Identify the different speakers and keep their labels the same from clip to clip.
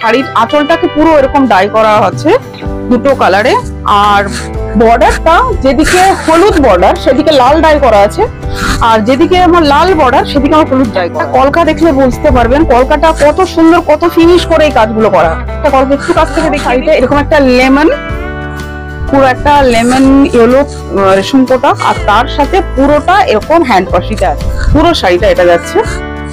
Speaker 1: শাড়ির আঁচলটাকে পুরো এরকম ডাই করা আছে দুটো কালারে, আর বর্ডারটা যেদিকে হলুদ বর্ডার সেদিকে লাল ডাই করা আছে, আর যেদিকে আমার লাল বর্ডার সেদিকে আমার হলুদ ডাই করা। কলকা দেখলে বুঝতে পারবেন কলকাটা কত সুন্দর, কত ফিনিশ করে এই কাজগুলো করা। কলকা একটু কাছ থেকে দেখি, শাড়িটা এরকম একটা লেমন, পুরো একটা লেমন ইয়েলো রেশম কোটা, আর তার সাথে পুরোটা এরকম হ্যান্ড পাশিটা আছে। পুরো শাড়িটা এটা যাচ্ছে,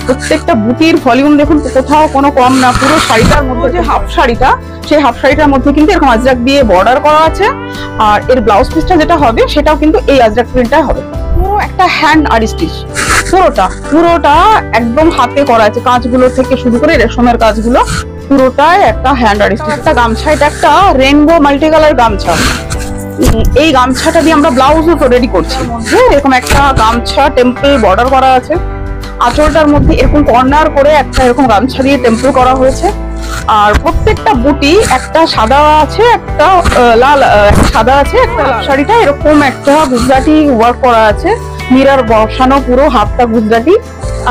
Speaker 1: প্রত্যেকটা বুটির ভলিউম দেখুন কোথাও কোনো কম না। পুরো শাড়িটার মধ্যে যে হাফ শাড়িটা, সেই হাফ শাড়িটার মধ্যে কিন্তু এরকম আজরাক দিয়ে বর্ডার করা আছে, আর এর ব্লাউজ পিসটা যেটা হবে সেটাও কিন্তু এই আজরাক প্রিন্টটাই হবে। পুরো একটা হ্যান্ড আর্টিস্টিচ, পুরোটা একদম হাতে করা আছে, কাজগুলো থেকে শুরু করে রেশমের কাজগুলো পুরোটাই একটা হ্যান্ড আর্টিস্টিচ। একটা গামছা, এটা একটা রেইনবো মাল্টি কালার গামছা। এই গামছাটা দিয়ে আমরা ব্লাউজও তো রেডি করছি। এরকম একটা গামছা টেম্পল বর্ডার করা আছে, আঁচলটার মধ্যে এরকম কর্নার করে একটা এরকম গামছা দিয়ে টেম্পল করা হয়েছে, আর প্রত্যেকটা বুটি একটা সাদা আছে, একটা লাল, সাদা আছে, একটা শাড়িটা এরকম একটা গুজরাটি ওয়ার্ক করা আছে, মিরর বসানো, পুরো হাফটা গুজরাটি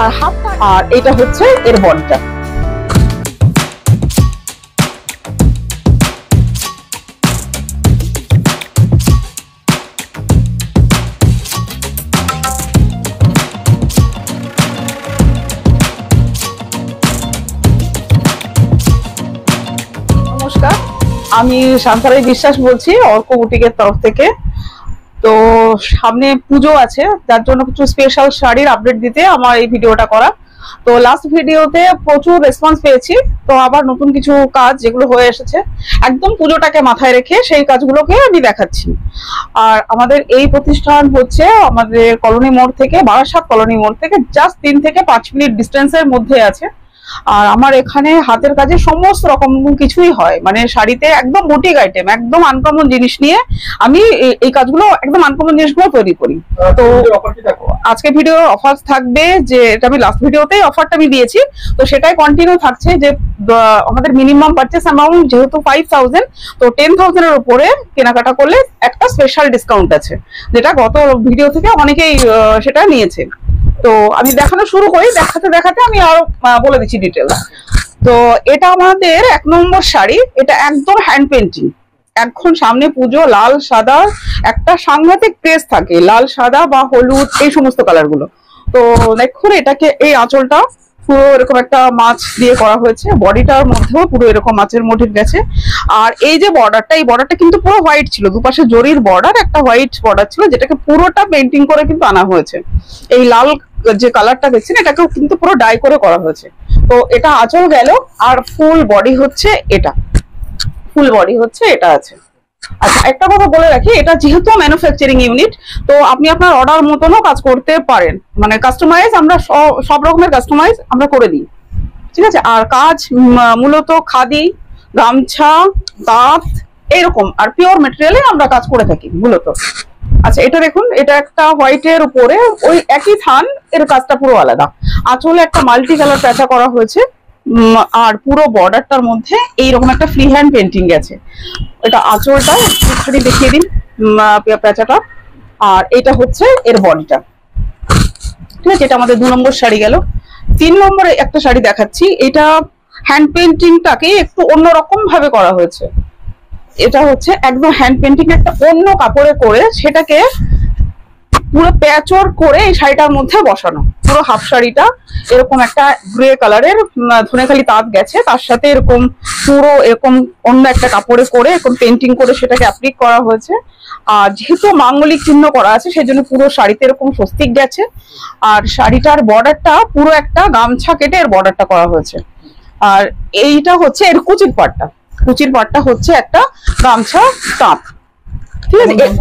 Speaker 1: আর হাফটা, আর এটা হচ্ছে এর বডিটা। নমস্কার, আমি শান্তারাই বিশ্বাস বলছি অর্ক বুটিকের তরফ থেকে। তো সামনে পুজো আছে, যার জন্য কিছু স্পেশাল শাড়ির আপডেট দিতে আমার এই ভিডিওটা করা। তো লাস্ট ভিডিওতে প্রচুর রেসপন্স পেয়েছি, তো আবার নতুন কিছু কাজ যেগুলো হয়ে এসেছে একদম পুজোটাকে মাথায় রেখে সেই কাজগুলোকে আমি দেখাচ্ছি। আর আমাদের এই প্রতিষ্ঠান হচ্ছে আমাদের কলোনি মোড় থেকে, বারাসাত কলোনি মোড় থেকে জাস্ট 3 থেকে 5 মিনিট ডিস্টেন্সের মধ্যে আছে। আর আমার এখানে হাতের কাজে সমস্ত রকম কিছুই হয়, মানে শাড়িতে একদম বুটিক আইটেম, একদম আনকমন জিনিস নিয়ে আমি এই কাজগুলো, একদম আনকমন জিনিসগুলো তৈরি করি। তো আজকে ভিডিও অফার থাকবে, যে এটা আমি লাস্ট ভিডিওতেই অফারটা আমি দিয়েছি, তো সেটাই কন্টিনিউ থাকছে, যে আমাদের মিনিমাম পারচেস অ্যামাউন্ট যেহেতু 5000, তো 10,000 এর উপরে কেনাকাটা করলে একটা স্পেশাল ডিসকাউন্ট আছে, যেটা গত ভিডিও থেকে অনেকেই সেটা নিয়েছে। তো আমি দেখানো শুরু করি, দেখাতে দেখাতে আমি আরো বলে দিচ্ছি ডিটেলস। তো এটা আমাদের 1 নম্বর শাড়ি, এটা একদম হ্যান্ড পেন্টিং। এখন সামনে পুজো, লাল সাদা একটা সাংঘাতিক ক্রেজ থাকে, লাল সাদা বা হলুদ এই সমস্ত কালার গুলো। তো দেখুন এটাকে, এই আঁচলটা পুরো এরকম একটা মাছ দিয়ে করা হয়েছে, বডিটার মধ্যেও পুরো এরকম মাছের মোটিভ গেছে। আর এই যে বর্ডারটা, এই বর্ডারটা কিন্তু পুরো হোয়াইট ছিল, দুপাশে জরির বর্ডার, একটা হোয়াইট বর্ডার ছিল, যেটাকে পুরোটা পেন্টিং করে কিন্তু আনা হয়েছে। এই লাল যে কালারটা দেখছেন এটাকেও কিন্তু পুরো ডাই করে করা হয়েছে। তো এটা আঁচল গেল, আর ফুল বডি হচ্ছে এটা, ফুল বডি হচ্ছে এটা আছে। আচ্ছা, একটা কথা বলে রাখি, এটা যেহেতু ম্যানুফ্যাকচারিং ইউনিট, তো আপনি আপনার অর্ডার মতনও কাজ করতে পারেন, মানে কাস্টমাইজ আমরা সব রকমের কাস্টমাইজ আমরা করে দিই, ঠিক আছে। আর কাজ মূলত খাদি, গামছা, তাঁত এরকম, আর পিওর মেটেরিয়ালে আমরা কাজ করে থাকি মূলত। আচ্ছা, এটা দেখুন, এটা একটা হোয়াইটের উপরে ওই একই থান, এর কাজটা পুরো আলাদা। আঁচলে একটা মাল্টি কালার প্যাচা করা হয়েছে, আর পুরো বর্ডারটার মধ্যে এইরকম একটা ফ্রি হ্যান্ড পেন্টিং গেছে। এটা আঁচলটা একটুখানি দেখিয়ে দিন প্যাচাটা, আর এটা হচ্ছে এর বডিটা, ঠিক আছে। এটা আমাদের 2 নম্বর শাড়ি গেল। 3 নম্বরে একটা শাড়ি দেখাচ্ছি, এটা হ্যান্ড পেন্টিংটাকে একটু অন্যরকম ভাবে করা হয়েছে। এটা হচ্ছে একদম হ্যান্ড পেন্টিং, একটা অন্য কাপড়ে করে সেটাকে পুরো প্যাচওয়ার্ক করে এই শাড়িটার মধ্যে বসানো। পুরো হাফ শাড়িটা এরকম একটা গ্রে কালারের ধনেখালি তাঁত গেছে, তার সাথে এরকম পুরো এরকম অন্য একটা কাপড়ে করে এরকম পেন্টিং করে সেটাকে অ্যাপ্লিক করা হয়েছে। আর যেহেতু মাঙ্গলিক চিহ্ন করা আছে সেই জন্য পুরো শাড়িতে এরকম স্বস্তিক গেছে। আর শাড়িটার বর্ডারটা পুরো একটা গামছা কেটে এর বর্ডারটা করা হয়েছে। আর এইটা হচ্ছে এর কুচির পাটটা হচ্ছে একটা গামছা তাঁত, ঠিক আছে।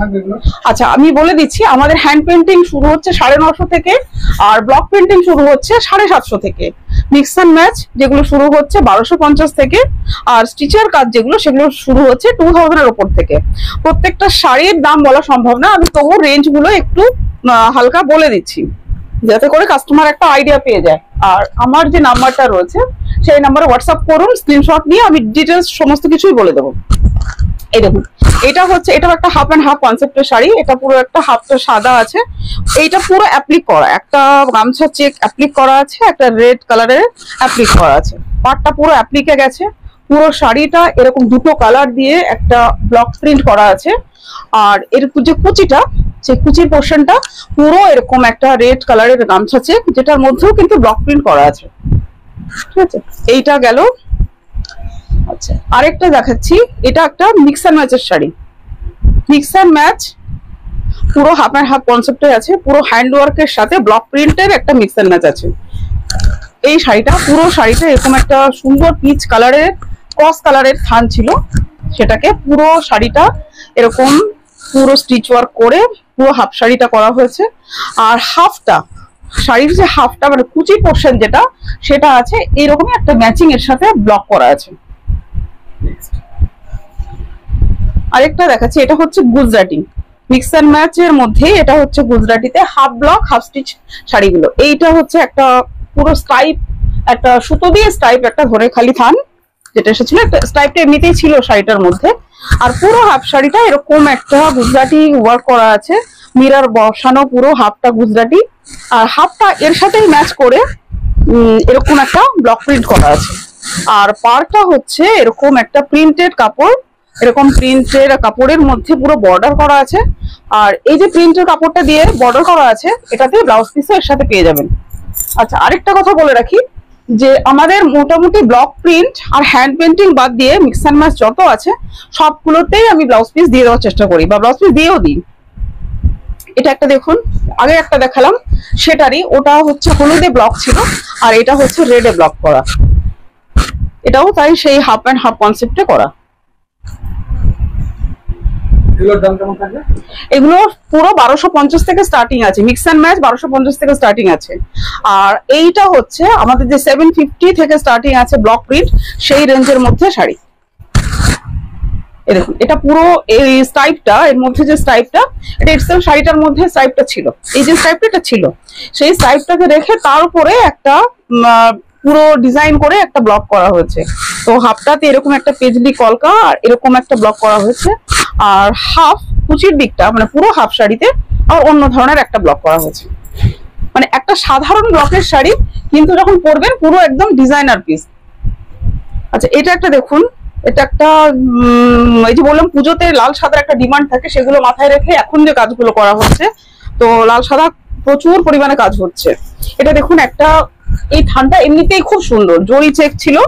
Speaker 1: আচ্ছা, আমি বলে দিচ্ছি, আমাদের হ্যান্ড পেন্টিং শুরু হচ্ছে 950 থেকে, আর ব্লক পেন্টিং শুরু হচ্ছে 750 থেকে, মিক্স অ্যান্ড ম্যাচ যেগুলো শুরু হচ্ছে 1250 থেকে, আর স্টিচের কাজ যেগুলো সেগুলো শুরু হচ্ছে 2000 এর উপর থেকে। প্রত্যেকটা শাড়ির দাম বলা সম্ভব না, আমি তবু রেঞ্জ গুলো একটু হালকা বলে দিচ্ছি, যাতে করে কাস্টমার একটা আইডিয়া পেয়ে যায়। আর আমার যে নাম্বারটা রয়েছে সেই নাম্বারে হোয়াটসঅ্যাপ করুন, স্ক্রিনশট নিয়ে আমি ডিটেলস সমস্ত কিছুই বলে দেবো। এই দেখুন, এটা হচ্ছে, এটাও একটা হাফ অ্যান্ড হাফ কনসেপ্টের শাড়ি। এটা পুরো একটা হাফটা সাদা আছে, এইটা পুরো অ্যাপ্লিক করা, একটা গামছা চেক অ্যাপ্লিক করা আছে, একটা রেড কালারের অ্যাপ্লিক করা আছে, পাটটা পুরো অ্যাপ্লিকে গেছে, পুরো শাড়িটা এরকম দুটো কালার দিয়ে একটা ব্লক প্রিন্ট করা আছে। আর এর যে কুচিটা, সেই কুচির পোর্শনটা পুরো এরকম একটা রেড কালারের গামছা আছে, যেটার মধ্যেও কিন্তু ব্লক প্রিন্ট করা আছে। ঠিক আছে, এইটা গেল। আচ্ছা, আরেকটা দেখাচ্ছি। এটা একটা মিক্স অ্যান্ড ম্যাচের শাড়ি। মিক্স অ্যান্ড ম্যাচ, পুরো হাফ অ্যান্ড হাফ কনসেপ্টে আছে, পুরো হ্যান্ড ওয়ার্কের সাথে ব্লক প্রিন্টের একটা মিক্স অ্যান্ড ম্যাচ আছে। এই শাড়িটা, পুরো শাড়িটা এরকম একটা সুন্দর পিচ কালারের ক্রস কালারের থান ছিল, সেটাকে পুরো শাড়িটা এরকম পুরো স্টিচ ওয়ার্ক করে পুরো হাফ শাড়িটা করা হয়েছে। আর হাফটা, শাড়ির যে হাফটা মানে কুচি পোর্শন যেটা, সেটা আছে এইরকমই একটা ম্যাচিং এর সাথে ব্লক করা আছে। আরেকটা দেখাচ্ছি, এটা হচ্ছে গুজরাটি মিক্স অ্যান্ড ম্যাচ এর মধ্যে। এটা হচ্ছে গুজরাটিতে হাফ ব্লক হাফ স্টিচ শাড়িগুলো। এইটা হচ্ছে একটা পুরো স্টাইপ, একটা সুতো দিয়ে স্টাইপ একটা ধরে খালি থান যেটা এসেছিল, একটা স্টাইপটা এমনিতেই ছিল শাড়িটার মধ্যে। আর পুরো হাফ শাড়িটা এরকম একটা গুজরাটি ওয়ার্ক করা আছে, মিরর বসানো, পুরো হাফটা গুজরাটি। আর হাফটা এর সাথেই ম্যাচ করে এরকম একটা ব্লক প্রিন্ট করা আছে। আর পারটা হচ্ছে এরকম একটা প্রিন্টেড কাপড়, এরকম প্রিন্টের কাপড়ের মধ্যে পুরো বর্ডার করা আছে। আর এই যে প্রিন্টের কাপড়টা দিয়ে বর্ডার করা আছে, এটাতে ব্লাউজ পিসও এর সাথে পেয়ে যাবেন। আচ্ছা, আরেকটা কথা বলে রাখি যে আমাদের মোটামুটি ব্লক প্রিন্ট আর হ্যান্ড পেন্টিং বাদ দিয়ে মিক্স অ্যান্ড ম্যাচ যত আছে সবগুলোতেই আমি ব্লাউজ পিস দিয়ে দেওয়ার চেষ্টা করি, বা ব্লাউজ পিস দিয়েও দিই। এটা একটা দেখুন, আগে একটা দেখালাম সেটারই, ওটা হচ্ছে হলুদে ব্লক ছিল, আর এটা হচ্ছে রেডে ব্লক করা। এটাও তাই সেই হাফ অ্যান্ড হাফ কনসেপ্টে করা। এগুলো পুরো 1250 থেকে স্টার্টিং আছে, মিক্স অ্যান্ড ম্যাচ 1250 থেকে স্টার্টিং আছে। আর এইটা হচ্ছে আমাদের যে 750 থেকে স্টার্টিং আছে ব্লক প্রিন্ট, সেই রেঞ্জের মধ্যে শাড়ি। দেখুন, এটা পুরো এই স্টাইপটা, এর মধ্যে যে স্টাইপটা, এটা ইটসেলফ শাড়িটার মধ্যে স্টাইপটা ছিল, এই যে স্টাইপটা এটা ছিল, সেই স্টাইপটাকে রেখে তার উপরে একটা পুরো ডিজাইন করে একটা ব্লক করা হয়েছে। তো হাফটাতে এরকম একটা পেজলি কলকা আর এরকম একটা ব্লক করা হয়েছে। আর হাফ কুচির দিকটা মানে পুরো হাফ শাড়িতে আর অন্য ধরনের একটা ব্লক করা হয়েছে। মানে একটা সাধারণ ব্লকের শাড়ি, কিন্তু যখন পরবেন পুরো একদম ডিজাইনার পিস। আচ্ছা, এটা একটা দেখুন, এটা একটা এই যে বললাম পুজোতে লাল সাদার একটা ডিমান্ড থাকে, সেগুলো মাথায় রেখে এখন যে কাজগুলো করা হচ্ছে, তো লাল সাদা প্রচুর পরিমাণে কাজ হচ্ছে। এটা দেখুন, একটা এই থানটা এমনিতেই খুব সুন্দর, জরি চেক ছিল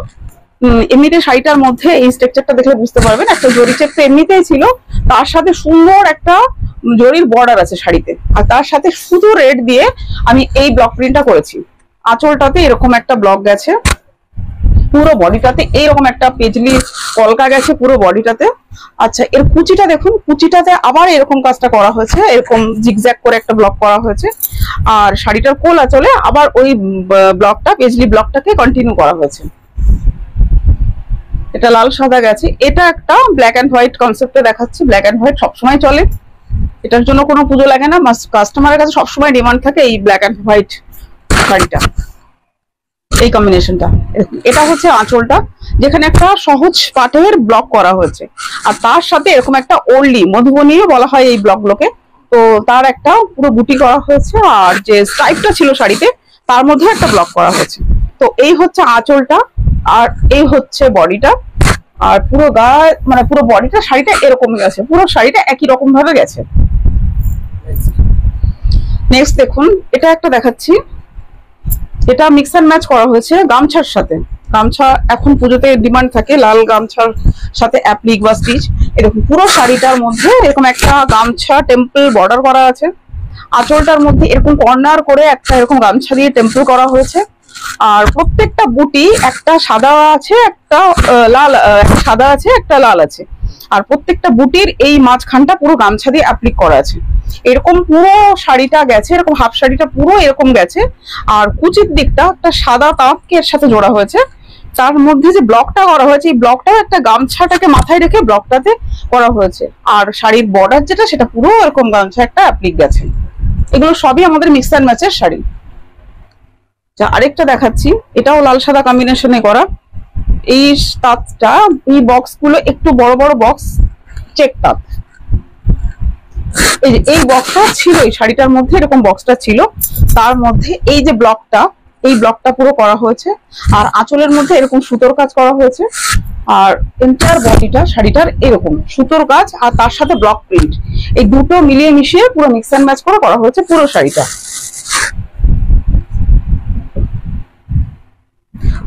Speaker 1: এমনিতে শাড়িটার মধ্যে, এই স্ট্রাকচারটা দেখলে বুঝতে পারবেন, একটা জরি চেক তো এমনিতেই ছিল, তার সাথে সুন্দর একটা জরির বর্ডার আছে শাড়িতে, আর তার সাথে শুধু রেড দিয়ে আমি এই ব্লক প্রিন্টটা করেছি। আঁচলটাতে এরকম একটা ব্লক গেছে, পুরো বডিটাতে এইরকম একটা পেজলি কলকা গেছে পুরো বডিটাতে। আচ্ছা, এর কুচিটা দেখুন, কুচিটাতে আবার এরকম কাজটা করা হয়েছে, এরকম জিগজ্যাগ করে একটা ব্লক করা হয়েছে। আর শাড়িটার কোল আঁচলে আবার ওই ব্লকটা, পেজলি ব্লকটাকে কন্টিনিউ করা হয়েছে। এটা লাল সাদা গেছে। এটা একটা ব্ল্যাক অ্যান্ড হোয়াইট কনসেপ্টে দেখাচ্ছি। ব্ল্যাক অ্যান্ড হোয়াইট সবসময় চলে, এটার জন্য কোনো পুজো লাগে না, কাস্টমারের কাছে সবসময় ডিমান্ড থাকে এই ব্ল্যাক অ্যান্ড হোয়াইট শাড়িটা, এই কম্বিনেশনটা। এটা হচ্ছে আঁচলটা, যেখানে একটা সহজ পাটের ব্লক করা হয়েছে, আর তার সাথে এরকম একটা ওল্ডি মধুবনীও বলা হয় এই ব্লকগুলোকে, তো তার একটা পুরো বুটি করা হয়েছে। আর যে স্টাইপটা ছিল শাড়িতে, তার মধ্যে একটা ব্লক করা হয়েছে। তো এই হচ্ছে আঁচলটা, আর এই হচ্ছে বডিটা। আর পুরো গায়ে মানে পুরো বডিটা শাড়িটা এরকমই গেছে, পুরো শাড়িটা একই রকম ভাবে গেছে। নেক্সট দেখুন, এটা একটা দেখাচ্ছি। এটা মিক্স অ্যান্ড ম্যাচ করা হয়েছে গামছার সাথে। গামছা এখন পুজোতে ডিমান্ড থাকে, লাল গামছার সাথে অ্যাপ্লিক বা স্টিচ। এরকম পুরো শাড়িটার মধ্যে এরকম একটা গামছা টেম্পল বর্ডার করা আছে। আঁচলটার মধ্যে এরকম কর্নার করে একটা এরকম গামছা দিয়ে টেম্পল করা হয়েছে। আর প্রত্যেকটা বুটি, একটা সাদা আছে, একটা লাল, একটা সাদা আছে, একটা লাল আছে। আর প্রত্যেকটা বুটির এই মাঝখানটা পুরো গামছা দিয়ে অ্যাপ্লিক করা আছে। এরকম পুরো শাড়িটা গেছে, এরকম হাফ শাড়িটা পুরো এরকম গেছে। আর কুচির দিকটা একটা সাদা তাঁতকে এর সাথে জোড়া হয়েছে। তার মধ্যে যে ব্লকটা করা হয়েছে, এই ব্লকটাও একটা গামছাটাকে মাথায় রেখে ব্লকটাতে করা হয়েছে। আর শাড়ির বর্ডার যেটা, সেটা পুরো এরকম গামছা একটা অ্যাপ্লিক গেছে। এগুলো সবই আমাদের মিক্স অ্যান্ড ম্যাচের শাড়ি। আরেকটা দেখাচ্ছি, এটাও লাল সাদা কম্বিনেশনে করা। এই তাঁতটা, এই বক্স গুলো একটু বড় বড় বক্স, চেক তাঁত। এই বক্সটা ছিল এই শাড়িটার মধ্যে, এরকম বক্সটা ছিল, তার মধ্যে এই যে ব্লকটা, এই ব্লকটা পুরো করা হয়েছে। আর আঁচলের মধ্যে এরকম সুতোর কাজ করা হয়েছে। আর এন্টায়ার বডিটা শাড়িটার এরকম সুতোর কাজ আর তার সাথে ব্লক প্রিন্ট, এই দুটো মিলিয়ে মিশিয়ে পুরো মিক্স অ্যান্ড ম্যাচ করে করা হয়েছে পুরো শাড়িটা।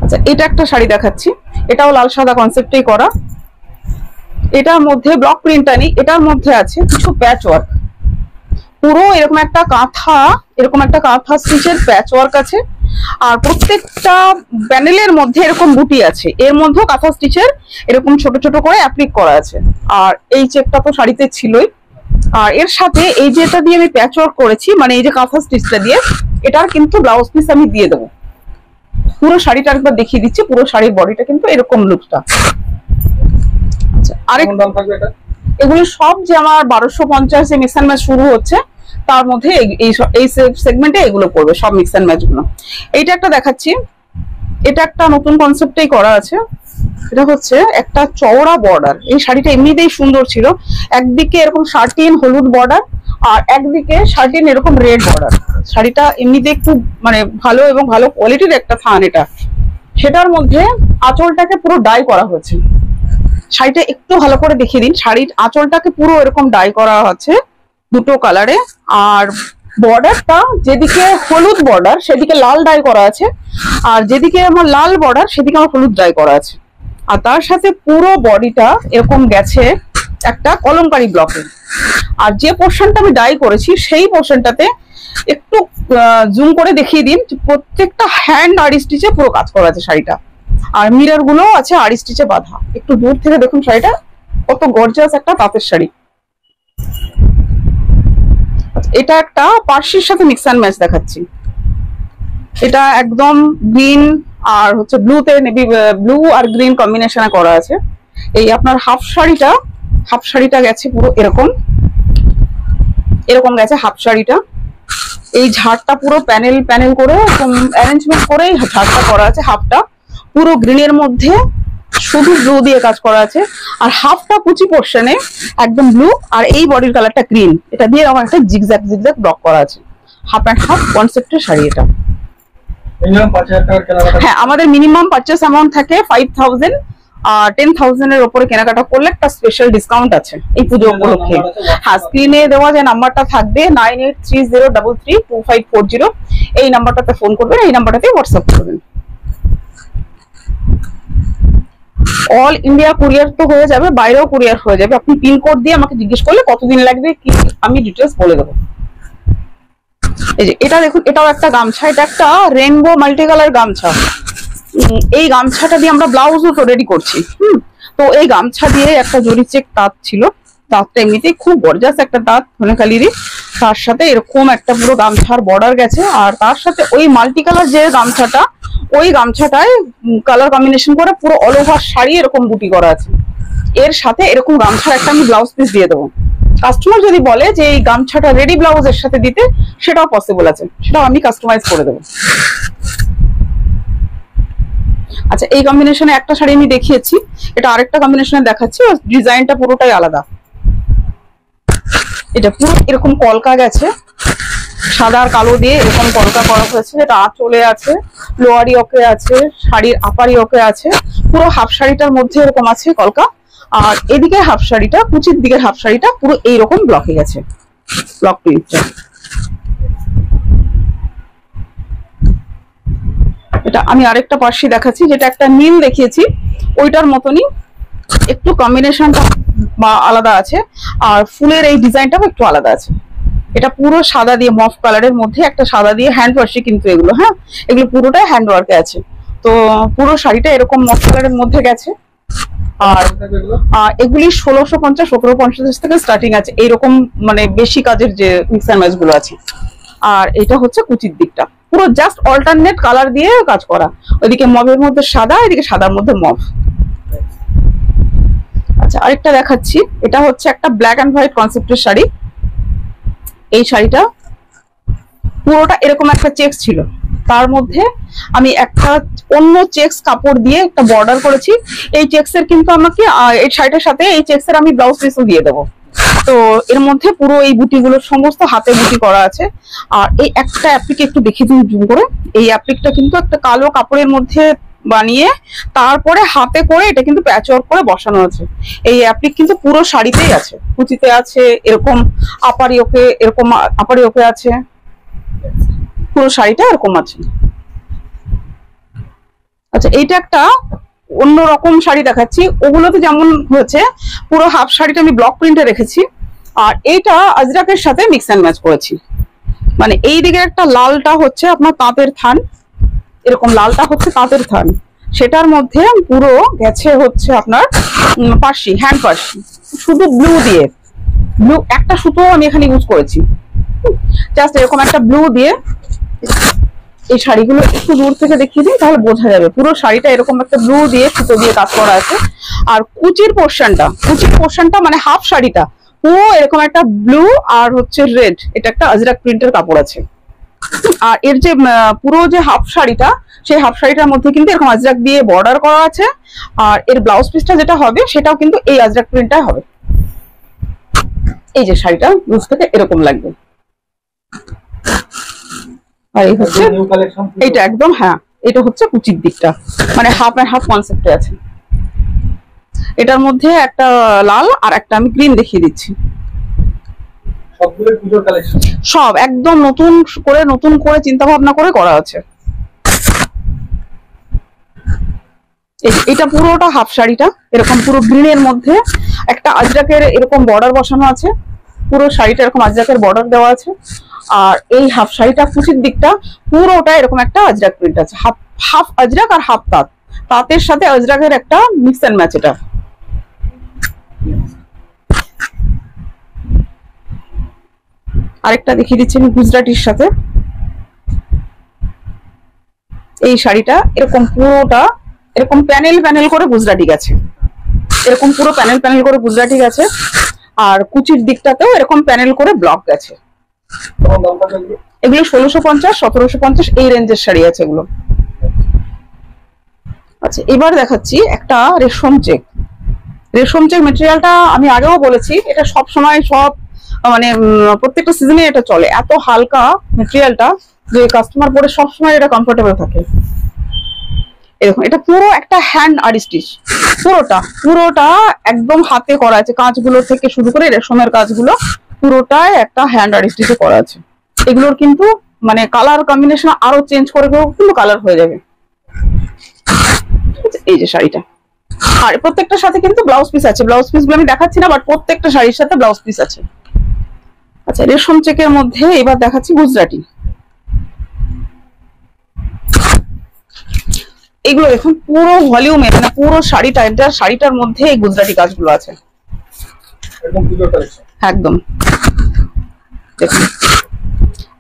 Speaker 1: আচ্ছা, এটা একটা শাড়ি দেখাচ্ছি, এটাও লাল সাদা কনসেপ্টেই করা। এটার মধ্যে ব্লক প্রিন্টটা নেই, এটার মধ্যে আছে কিছু প্যাচ ওয়ার্ক, পুরো এরকম একটা কাঁথা স্টিচের প্যাচ ওয়ার্ক আছে। আর প্রত্যেকটা প্যানেলের মধ্যে এরকম বুটি আছে, এর মধ্যেও কাঁথা স্টিচের এরকম ছোট ছোট করে অ্যাপ্লিক করা আছে। আর এই চেকটা তো শাড়িতে ছিলই। আর এর সাথে এই যেটা দিয়ে আমি প্যাচ ওয়ার্ক করেছি, মানে এই যে কাঁথা স্টিচটা দিয়ে, এটার কিন্তু ব্লাউজ পিস আমি দিয়ে দেবো। পুরো শাড়িটা একবার দেখিয়ে দিচ্ছি, পুরো শাড়ির বডিটা কিন্তু এরকম লুকটা। আচ্ছা, আরেক দাম থাকবে এটা? এগুলো সব যে আমার 1250 মিক্স অ্যান্ড ম্যাচ শুরু হচ্ছে, তার মধ্যে এই সেগমেন্টে এগুলো পড়বে সব মিক্স অ্যান্ড ম্যাচ গুলো। এইটা একটা দেখাচ্ছি, এটা একটা নতুন কনসেপ্টেই করা আছে। এটা হচ্ছে একটা চওড়া বর্ডার, এই শাড়িটা এমনিতেই সুন্দর ছিল। একদিকে এরকম শার্টিন হলুদ বর্ডার, আর একদিকে শার্টিন এরকম রেড বর্ডার। শাড়িটা এমনিতে খুব মানে ভালো এবং ভালো কোয়ালিটির একটা থান এটা। সেটার মধ্যে আঁচলটাকে পুরো ডাই করা হয়েছে। শাড়িটা একটু ভালো করে দেখিয়ে দিন, শাড়ির আঁচলটাকে পুরো এরকম ডাই করা আছে দুটো কালারে। আর বর্ডারটা যেদিকে হলুদ বর্ডার সেদিকে লাল ডাই করা আছে, আর যেদিকে আমার লাল বর্ডার সেদিকে আমার হলুদ ডাই করা আছে। আর তার সাথে পুরো বডিটা এরকম গেছে একটা কলমকারি ব্লকে। আর যে পোর্শনটা আমি ডাই করেছি সেই পোর্শনটাতে একটু জুম করে দেখিয়ে দিন, প্রত্যেকটা হ্যান্ড আড়ি স্টিচে পুরো কাজ করা আছে শাড়িটা। আর মিরর গুলো আছে আড়ি স্টিচে বাঁধা। একটু দূর থেকে দেখুন শাড়িটা কত গর্জিয়াস একটা তাঁতের শাড়ি। এটা একটা পার্সির সাথে মিক্স অ্যান্ড ম্যাচ দেখাচ্ছি। এটা একদম গ্রিন আর হচ্ছে ব্লুতে নেভি ব্লু আর গ্রিন কম্বিনেশনে করা আছে। এই আপনার হাফ শাড়িটা গেছে পুরো এরকম গেছে হাফ শাড়িটা। এই ঝাড়টা পুরো প্যানেল করে অ্যারেঞ্জমেন্ট করে ঝাড়টা করা আছে। হাফটা পুরো গ্রিনের মধ্যে শুধু ব্লু দিয়ে কাজ করা আছে, আর হাফটা কুচি পোর্শনে একদম ব্লু, আর এই বডির কালারটা গ্রিন। এটা দিয়ে আমার একটা জিগজ্যাগ ব্লক করা আছে। হাফ অ্যান্ড হাফ কনসেপ্টের শাড়ি এটা। হ্যাঁ, আমাদের মিনিমাম পারচেস অ্যামাউন্ট থাকে 5000, আর 10,000 এর উপরে কেনাকাটা করলে একটা স্পেশাল ডিসকাউন্ট আছে এই পুজো উপলক্ষে। হ্যাঁ, স্ক্রিনে দেওয়া যে নাম্বারটা থাকবে 9830332540, এই নাম্বারটাতে ফোন করবেন, এই নাম্বারটাতে হোয়াটসঅ্যাপ করবেন। অল ইন্ডিয়া কুরিয়ার তো হয়ে যাবে, বাইরেও কুরিয়ার হয়ে যাবে। আপনি পিনকোড দিয়ে আমাকে জিজ্ঞেস করলে কতদিন লাগবে কি আমি ডিটেলস বলে দেবো। এই যে এটা দেখুন, এটাও একটা গামছা, এটা একটা রেইনবো মাল্টি কালার গামছা। এই গামছাটা দিয়ে আমরা ব্লাউজও তো রেডি করছি। তো এই গামছা দিয়ে একটা জরি চেক তাঁত ছিল, তাঁতটা এমনিতেই খুব গর্জাস একটা তাঁত ধনেখালিরই। তার সাথে এরকম একটা পুরো গামছার বর্ডার গেছে, আর তার সাথে ওই মাল্টি কালার যে গামছাটা, ওই গামছাটায় কালার কম্বিনেশন করে পুরো অল ওভার শাড়ি এরকম বুটি করা আছে। এর সাথে এরকম গামছার একটা আমি ব্লাউজ পিস দিয়ে দেবো। কাস্টমার যদি বলে যে এই গামছাটা রেডি ব্লাউজের সাথে দিতে, সেটাও পসিবল আছে, সেটাও আমি কাস্টমাইজ করে দেবো। আচ্ছা, এই কম্বিনেশনে একটা শাড়ি আমি দেখিয়েছি, এটা আরেকটা কম্বিনেশনে দেখাচ্ছি, ডিজাইনটা পুরোটাই আলাদা। এটা পুরো এরকম কলকা গেছে, সাদা আর কালো দিয়ে এরকম কলকা করা হয়েছে। এটা আঁচলে আছে, লোয়ারি ওকে আছে, শাড়ির আপারি ওকে আছে, পুরো হাফ শাড়িটার মধ্যে এরকম আছে কলকা। আর এদিকে হাফ শাড়িটা, কুচির দিকের হাফ শাড়িটা পুরো এইরকম ব্লকে গেছে, ব্লক প্রিন্টটা। এটা আমি আরেকটা পার্সি দেখাচ্ছি, যেটা একটা নীল দেখিয়েছি ওইটার মতনই, একটু কম্বিনেশনটা বা আলাদা আছে, আর ফুলের এই ডিজাইনটাও একটু আলাদা আছে। এটা পুরো সাদা দিয়ে, মফ কালারের মধ্যে একটা সাদা দিয়ে হ্যান্ড ওয়ার্কই কিন্তু এগুলো। হ্যাঁ, এগুলো পুরোটাই হ্যান্ড ওয়ার্কে আছে। তো পুরো শাড়িটা এরকম মফ কালারের মধ্যে গেছে। আর এগুলি 1650 1750 থেকে স্টার্টিং আছে, এইরকম মানে বেশি কাজের যে মিক্স অ্যান্ড ম্যাচ গুলো আছে। আর এটা হচ্ছে কুচির দিকটা, পুরো জাস্ট অল্টারনেট কালার দিয়ে কাজ করা। ওইদিকে মফের মধ্যে সাদা, এদিকে সাদার মধ্যে মফ। আচ্ছা, আরেকটা দেখাচ্ছি, এটা হচ্ছে একটা ব্ল্যাক অ্যান্ড হোয়াইট কনসেপ্টের শাড়ি। এই শাড়িটা পুরোটা এরকম একটা চেকস ছিল, তার মধ্যে আমি একটা অন্য চেকস কাপড় দিয়ে একটা বর্ডার করেছি। এই চেকস এর কিন্তু আমাকে এই শাড়িটার সাথে এই চেকস এর আমি ব্লাউজ পিসও দিয়ে দেবো। তো এর মধ্যে পুরো এই বুটিগুলো সমস্ত হাতে বুটি করা আছে। আর এই একটা অ্যাপ্লিক একটু দেখিয়ে দিন জুম করে। এই অ্যাপ্লিকটা কিন্তু একটা কালো কাপড়ের মধ্যে বানিয়ে তারপরে হাতে করে এটা কিন্তু প্যাচ ওয়ার্ক করে বসানো আছে। এই অ্যাপ্লিক কিন্তু পুরো শাড়িতেই আছে, কুচিতে আছে, এরকম আপারি ওকে আছে, পুরো শাড়িটা এরকম আছে। আচ্ছা, এইটা একটা অন্যরকম শাড়ি দেখাচ্ছি। ওগুলোতে যেমন হয়েছে পুরো হাফ শাড়িটা আমি ব্লক প্রিন্টে রেখেছি, আর এইটা আজরাকের সাথে মিক্স অ্যান্ড ম্যাচ করেছি। মানে এই দিকে একটা লালটা হচ্ছে আপনার তাঁতের থান, এরকম লালটা হচ্ছে তাঁতের থান, সেটার মধ্যে পুরো গেছে হচ্ছে আপনার পার্সি, হ্যান্ড পার্সি, শুধু ব্লু দিয়ে, ব্লু একটা সুতো আমি এখানে ইউজ করেছি, জাস্ট এরকম একটা ব্লু দিয়ে। এই শাড়িগুলো একটু দূর থেকে দেখিয়ে দিই তাহলে বোঝা যাবে। পুরো শাড়িটা এরকম একটা ব্লু দিয়ে সুতো দিয়ে কাজ করা আছে। আর কুচির পোর্শনটা মানে হাফ শাড়িটা পুরো এরকম একটা ব্লু আর হচ্ছে রেড, এটা একটা আজরাক প্রিন্টের কাপড় আছে। আর এর যে পুরো যে হাফ শাড়িটা, সেই হাফ শাড়িটার মধ্যে কিন্তু এরকম আজরাক দিয়ে বর্ডার করা আছে। আর এর ব্লাউজ পিসটা যেটা হবে সেটাও কিন্তু এই আজরাক প্রিন্টটাই হবে। এই যে শাড়িটা লুজ থেকে এরকম লাগবে। আর এই হচ্ছে এইটা একদম, হ্যাঁ এটা হচ্ছে কুচির দিকটা, মানে হাফ অ্যান্ড হাফ কনসেপ্টে আছে। এটার মধ্যে একটা লাল আর একটা আমি গ্রিন দেখিয়ে দিচ্ছি। সব একদম নতুন করে চিন্তা ভাবনা করে করা আছে। এটা পুরোটা হাফ শাড়িটা এরকম পুরো গ্রিনের মধ্যে একটা আজরাকের এরকম বর্ডার বসানো আছে, পুরো শাড়িটা এরকম আজরাকের বর্ডার দেওয়া আছে। আর এই হাফ শাড়িটা কুচির দিকটা পুরোটা এরকম একটা আজরাক প্রিন্ট আছে, হাফ আজরাক আর হাফ তাঁতের সাথে আজরাকের একটা মিক্স অ্যান্ড ম্যাচ। এটা আরেকটা দেখিয়ে দিচ্ছি আমি গুজরাটির সাথে। এই শাড়িটা এরকম পুরোটা এরকম প্যানেল করে গুজরাটি গেছে, এরকম পুরো প্যানেল করে গুজরাটি গেছে। আর কুচির দিকটাতেও এরকম প্যানেল করে ব্লক গেছে। এগুলো 1650, 1750 এই রেঞ্জের শাড়ি আছে এগুলো। আচ্ছা, এবার দেখাচ্ছি একটা রেশম চেক মেটেরিয়ালটা আমি আগেও বলেছি, এটা সব সময় মানে প্রত্যেকটা সিজনে এটা চলে। এত হালকা মেটেরিয়ালটা যে কাস্টমার পরে সবসময় এটা কমফোর্টেবল থাকে। এরকম এটা পুরো একটা হ্যান্ড আর্টিস্টিচ, পুরোটা একদম হাতে করা আছে, কাজগুলো থেকে শুরু করে রেশমের কাজগুলো পুরোটাই একটা হ্যান্ড আর্টিস্টিচে করা আছে। এগুলোর কিন্তু মানে কালার কম্বিনেশন আরো চেঞ্জ করে কিন্তু কালার হয়ে যাবে। এই যে শাড়িটা, আর প্রত্যেকটার সাথে কিন্তু ব্লাউজ পিস আছে। ব্লাউজ পিস গুলো আমি দেখাচ্ছি না, বাট প্রত্যেকটা শাড়ির সাথে ব্লাউজ পিস আছে। আচ্ছা, রেশম চেকের মধ্যে এবার দেখাচ্ছি গুজরাটি। এগুলো দেখুন পুরো ভলিউমে, মানে পুরো শাড়িটার মধ্যে এই গুজরাটি কাজগুলো আছে একদম। দেখুন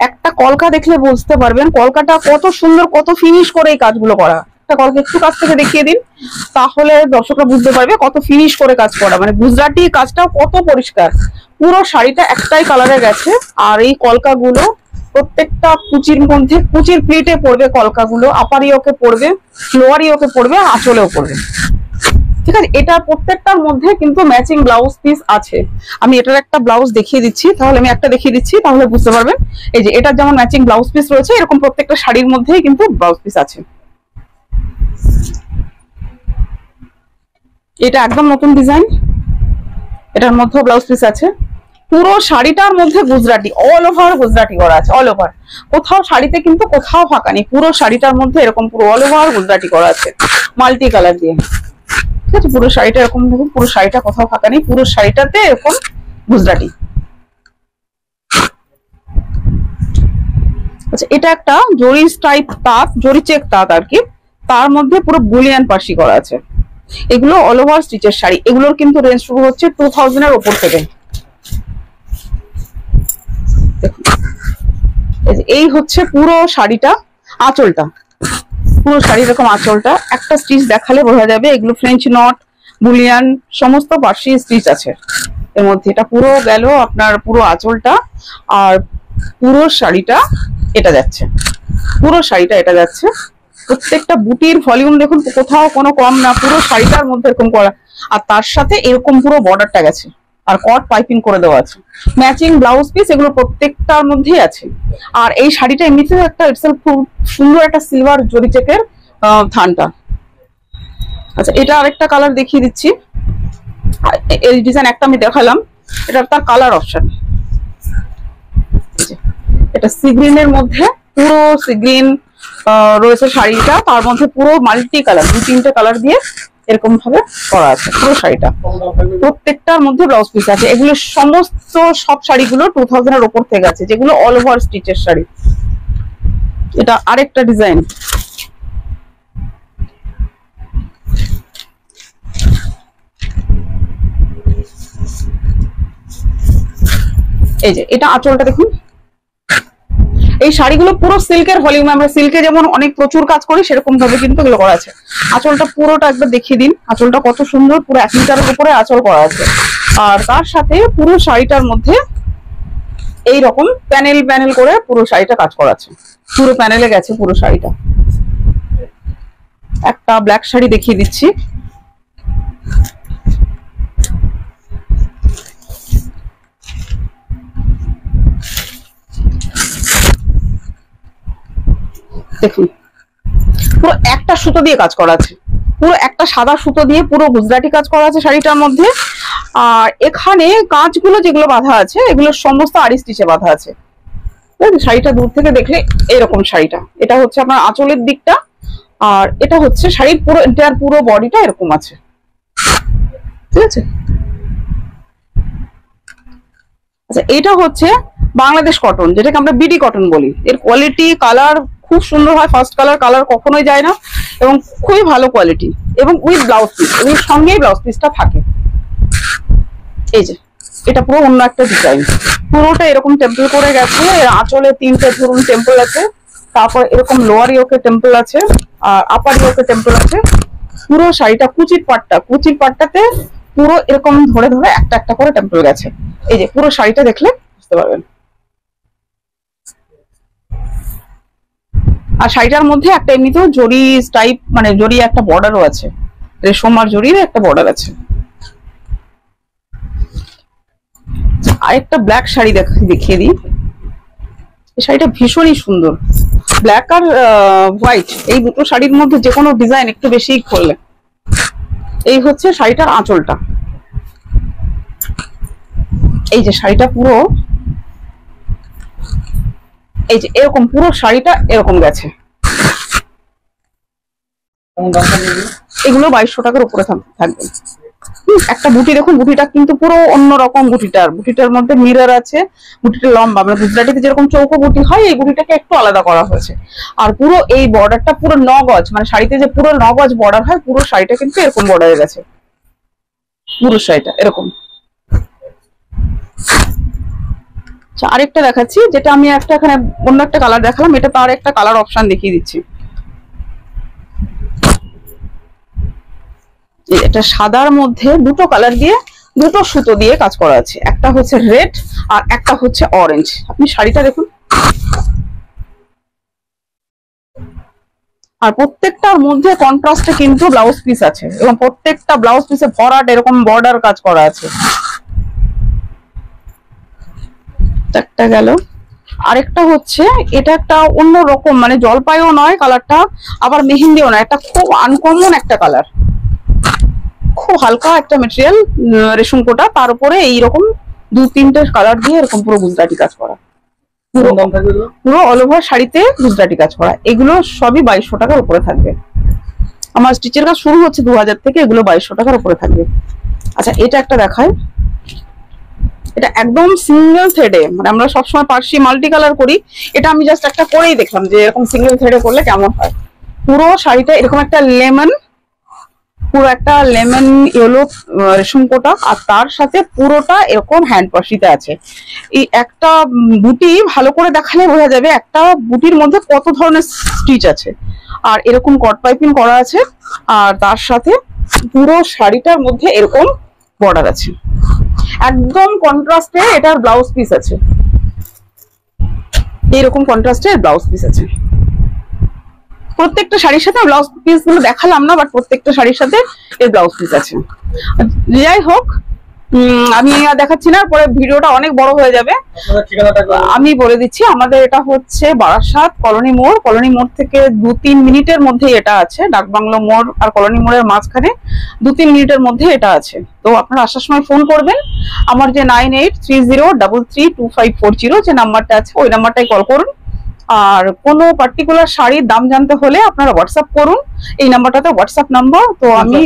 Speaker 1: একটা কলকা দেখলে বুঝতে পারবেন কলকাটা কত সুন্দর, কত ফিনিশ করে এই কাজগুলো করা। একটা কলকা একটু কাছ থেকে দেখিয়ে দিন তাহলে দর্শকরা বুঝতে পারবে কত ফিনিশ করে কাজ করা। মানে গুজরাটি কাজটাও কত পরিষ্কার, পুরো শাড়িটা একটাই কালারে গেছে। আর এই কলকাগুলো প্রত্যেকটা কুচির মধ্যে, কুচির প্লেটে পড়বে কলকাগুলো, আপারিওকে পড়বে, লোয়ারিওকে পড়বে, আঁচলেও পড়বে। ঠিক আছে, এটা প্রত্যেকটার মধ্যে কিন্তু ম্যাচিং ব্লাউজ পিস আছে। আমি এটার একটা ব্লাউজ দেখিয়ে দিচ্ছি, তাহলে আমি একটা দেখিয়ে দিচ্ছি তাহলে বুঝতে পারবেন। এই যে এটার যেমন ম্যাচিং ব্লাউজ পিস রয়েছে, এরকম প্রত্যেকটা শাড়ির মধ্যেই কিন্তু ব্লাউজ পিস আছে। এটা একদম নতুন ডিজাইন, এটার মধ্যে ব্লাউজ পিস আছে। পুরো শাড়িটার মধ্যে গুজরাটি, অল ওভার গুজরাটি করা আছে, অল ওভার। কোথাও শাড়িতে কিন্তু কোথাও ফাঁকা নেই, পুরো শাড়িটার মধ্যে এরকম পুরো অল ওভার গুজরাটি করা আছে মাল্টি কালার দিয়ে। ঠিক আছে, পুরো শাড়িটা এরকম দেখুন, পুরো শাড়িটা কোথাও ফাঁকা নেই, পুরো শাড়িটাতে এরকম গুজরাটি। আচ্ছা, এটা একটা জরি টাইপ তাঁত, জরি চেক তাঁত আর কি, তার মধ্যে পুরো বুলিয়ান পার্সি করা আছে। এগুলো অল ওভার স্টিচের শাড়ি, এগুলোর কিন্তু রেঞ্জ শুরু হচ্ছে 2000 এর উপর থেকে। এই হচ্ছে পুরো শাড়িটা, আঁচলটা, পুরো শাড়ি এরকম আঁচলটা একটা স্টিচ দেখালে বোঝা যাবে। এগুলো ফ্রেঞ্চ নট, বুলিয়ান, সমস্ত পার্সি স্টিচ আছে এর মধ্যে। এটা পুরো গেল আপনার পুরো আঁচলটা, আর পুরো শাড়িটা এটা যাচ্ছে, পুরো শাড়িটা এটা যাচ্ছে। প্রত্যেকটা বুটির ভলিউম দেখুন, কোথাও কোনো কম না, পুরো শাড়িটার মধ্যে এরকম করা। আর তার সাথে এরকম পুরো বর্ডারটা গেছে, আর কট পাইপিং করে দেওয়া আছে, ম্যাচিং ব্লাউজ পিস, এগুলো প্রত্যেকটার মধ্যেই আছে। আর এই শাড়িটা এমনিতেও একটা ইটসেলফ খুব সুন্দর একটা সিলভার জরি চেকের থানটা। আচ্ছা, এটা আরেকটা কালার দেখিয়ে দিচ্ছি। এই ডিজাইন একটা আমি দেখালাম, এটা তার কালার অপশন। এটা সি গ্রিনের মধ্যে, পুরো সি গ্রিন রয়েছে শাড়িটা, তার মধ্যে পুরো মাল্টি কালার, 2-3টে কালার দিয়ে এরকম ভাবে করা আছে পুরো শাড়িটা। প্রত্যেকটার মধ্যে ব্লাউজ পিস আছে। এগুলো সমস্ত সব শাড়িগুলো 2000 এর উপর থেকে আছে, যেগুলো অল ওভার স্টিচের শাড়ি। এটা আরেকটা ডিজাইন। এই যে এটা আঁচলটা দেখুন, এই শাড়িগুলো পুরো সিল্কের ভলিউম, আমরা সিল্কে যেমন অনেক প্রচুর কাজ করি সেরকম ভাবে কিন্তু এগুলো করা আছে। আঁচলটা পুরোটা একবার দেখিয়ে দিন, আঁচলটা কত সুন্দর, পুরো 1 মিটারের উপরে আঁচল করা আছে। আর তার সাথে পুরো শাড়িটার মধ্যে এইরকম প্যানেল প্যানেল করে পুরো শাড়িটা কাজ করা আছে, পুরো প্যানেলে গেছে পুরো শাড়িটা। একটা ব্ল্যাক শাড়ি দেখিয়ে দিচ্ছি। দেখুন, পুরো একটা সুতো দিয়ে কাজ করা আছে, পুরো একটা সাদা সুতো দিয়ে পুরো গুজরাটি কাজ করা আছে শাড়িটার মধ্যে। আর এখানে কাঁচগুলো যেগুলো বাঁধা আছে, এগুলো সমস্ত আড়ি স্টিচে বাঁধা আছে। শাড়িটা দূর থেকে দেখলে এরকম শাড়িটা, এটা হচ্ছে আপনার আঁচলের দিকটা, আর এটা হচ্ছে শাড়ির পুরো এন্টায়ার পুরো বডিটা এরকম আছে, ঠিক আছে। আচ্ছা, এটা হচ্ছে বাংলাদেশ কটন, যেটাকে আমরা বিডি কটন বলি। এর কোয়ালিটি কালার খুব সুন্দর হয়, ফার্স্ট কালার কখনোই যায় না, এবং খুবই ভালো কোয়ালিটি, এবং উইথ ব্লাউজ পিস, এর সঙ্গেই ব্লাউজ পিসটা থাকে। এই যে এটা পুরো অন্য একটা ডিজাইন, পুরোটা এরকম টেম্পল করে গেছে। এর আঁচলে 3টে ধরুন টেম্পল আছে, তারপর এরকম লোয়ার ইয়োকে টেম্পল আছে, আর আপার ইয়োকে টেম্পল আছে। পুরো শাড়িটা কুচির পাটটাতে পুরো এরকম ধরে ধরে একটা একটা করে টেম্পল গেছে। এই যে পুরো শাড়িটা দেখলে বুঝতে পারবেন। আর শাড়িটার মধ্যে একটা এমনিতেও জরি টাইপ, মানে জরি একটা বর্ডারও আছে, রেশম আর জরির একটা বর্ডার আছে। আরেকটা ব্ল্যাক শাড়ি দেখিয়ে দিই। এই শাড়িটা ভীষণই সুন্দর, ব্ল্যাক আর হোয়াইট, এই দুটো শাড়ির মধ্যে যে কোনো ডিজাইন একটু বেশি করলে। এই হচ্ছে শাড়িটার আঁচলটা। এই যে শাড়িটা পুরো, এই যে এরকম পুরো শাড়িটা এরকম গেছে। এগুলো 2200 টাকার উপরে থাকবে। একটা বুটি দেখুন, বুটিটা কিন্তু পুরো অন্যরকম। বুটিটার মধ্যে মিরর আছে, বুটিটা লম্বা, মানে গুজরাটিতে যেরকম চৌকো বুটি হয়, এই বুটিটাকে একটু আলাদা করা হয়েছে। আর পুরো এই বর্ডারটা পুরো 9 গজ, মানে শাড়িতে যে পুরো 9 গজ বর্ডার হয়, পুরো শাড়িটা কিন্তু এরকম বর্ডারে গেছে, পুরো শাড়িটা এরকম। আরেকটা দেখাচ্ছি, যেটা আমি একটা এখানে অন্য একটা কালার দেখালাম, এটা তার একটা কালার অপশন দেখিয়ে দিচ্ছি। এটা সাদার মধ্যে দুটো কালার দিয়ে, দুটো সুতো দিয়ে কাজ করা আছে, একটা হচ্ছে রেড আর একটা হচ্ছে অরেঞ্জ। আপনি শাড়িটা দেখুন, আর প্রত্যেকটার মধ্যে কন্ট্রাস্টে কিন্তু ব্লাউজ পিস আছে, এবং প্রত্যেকটা ব্লাউজ পিসে ভরাট এরকম বর্ডার কাজ করা আছে। একটা গেল, আরেকটা হচ্ছে এটা একটা অন্য রকম, মানে জলপাইও নয় কালারটা, আবার মেহেন্দিও নয়, একটা খুব আনকমন একটা কালার, খুব হালকা একটা মেটেরিয়াল, রেশম কোটা, তার উপরে এইরকম 2-3টে কালার দিয়ে এরকম পুরো গুজরাটি কাজ করা, পুরো অল ওভার শাড়িতে গুজরাটি কাজ করা। এগুলো সবই 2200 টাকার উপরে থাকবে। আমার স্টিচের কাজ শুরু হচ্ছে 2000 থেকে, এগুলো 2200 টাকার উপরে থাকবে। আচ্ছা, এটা একটা দেখায়, এটা একদম সিঙ্গেল থ্রেডে, মানে আমরা সবসময় পার্সি মাল্টি কালার করি, এটা আমি জাস্ট একটা করেই দেখলাম যে এরকম সিঙ্গেল থ্রেডে করলে কেমন হয়। পুরো শাড়িটা এরকম একটা লেমন, পুরো একটা লেমন ইয়েলো রেশম কোটা, আর তার সাথে পুরোটা এরকম হ্যান্ড পার্সিতে আছে। এই একটা বুটি ভালো করে দেখালে বোঝা যাবে একটা বুটির মধ্যে কত ধরনের স্টিচ আছে। আর এরকম কট পাইপিং করা আছে, আর তার সাথে পুরো শাড়িটার মধ্যে এরকম বর্ডার আছে। একদম কন্ট্রাস্টে এটার ব্লাউজ পিস আছে, এইরকম কন্ট্রাস্টে ব্লাউজ পিস আছে। প্রত্যেকটা শাড়ির সাথে ব্লাউজ পিস গুলো দেখালাম না, বাট প্রত্যেকটা শাড়ির সাথে এর ব্লাউজ পিস আছে। যাই হোক, আমি আর দেখাচ্ছি না, পরে ভিডিওটা অনেক বড় হয়ে যাবে। আমি বলে দিচ্ছি, আমাদের এটা হচ্ছে বারাসাত কলোনি মোড়। কলোনি মোড় থেকে 2-3 মিনিটের মধ্যে এটা আছে। ডাকবাংলো মোড় আর কলোনি মোড়ের মাঝখানে 2-3 মিনিটের মধ্যে এটা আছে। তো আপনারা আসার সময় ফোন করবেন। আমার যে 9830332540 যে নাম্বারটা আছে, ওই নাম্বারটাই কল করুন। আর কোনো পার্টিকুলার শাড়ির দাম জানতে হলে আপনারা হোয়াটসঅ্যাপ করুন, এই নাম্বারটাতে হোয়াটসঅ্যাপ নাম্বার। তো আমি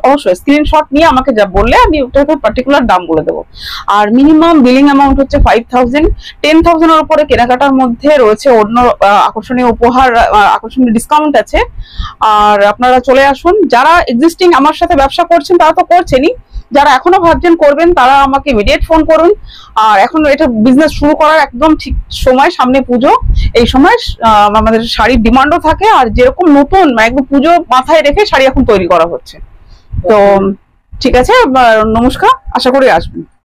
Speaker 1: অবশ্যই স্ক্রিনশট নিয়ে আমাকে যা বললে আমি ওটাকে পার্টিকুলার দাম বলে দেবো। আর মিনিমাম বিলিং অ্যামাউন্ট হচ্ছে 5000। 10,000 এর উপরে কেনাকাটার মধ্যে রয়েছে অন্য আকর্ষণীয় উপহার, আকর্ষণীয় ডিসকাউন্ট আছে। আর আপনারা চলে আসুন। যারা এক্সিস্টিং আমার সাথে ব্যবসা করছেন তারা তো করছেনই, যারা এখনো ভাবছেন করবেন তারা আমাকে ইমিডিয়েট ফোন করুন। আর এখন এটা বিজনেস শুরু করার একদম ঠিক সময়, সামনে পুজো। এই সময় আমাদের শাড়ির ডিমান্ডও থাকে, আর যেরকম নতুন একদম পুজো মাথায় রেখে শাড়ি এখন তৈরি করা হচ্ছে। তো ঠিক আছে, নমস্কার, আশা করি আসবেন।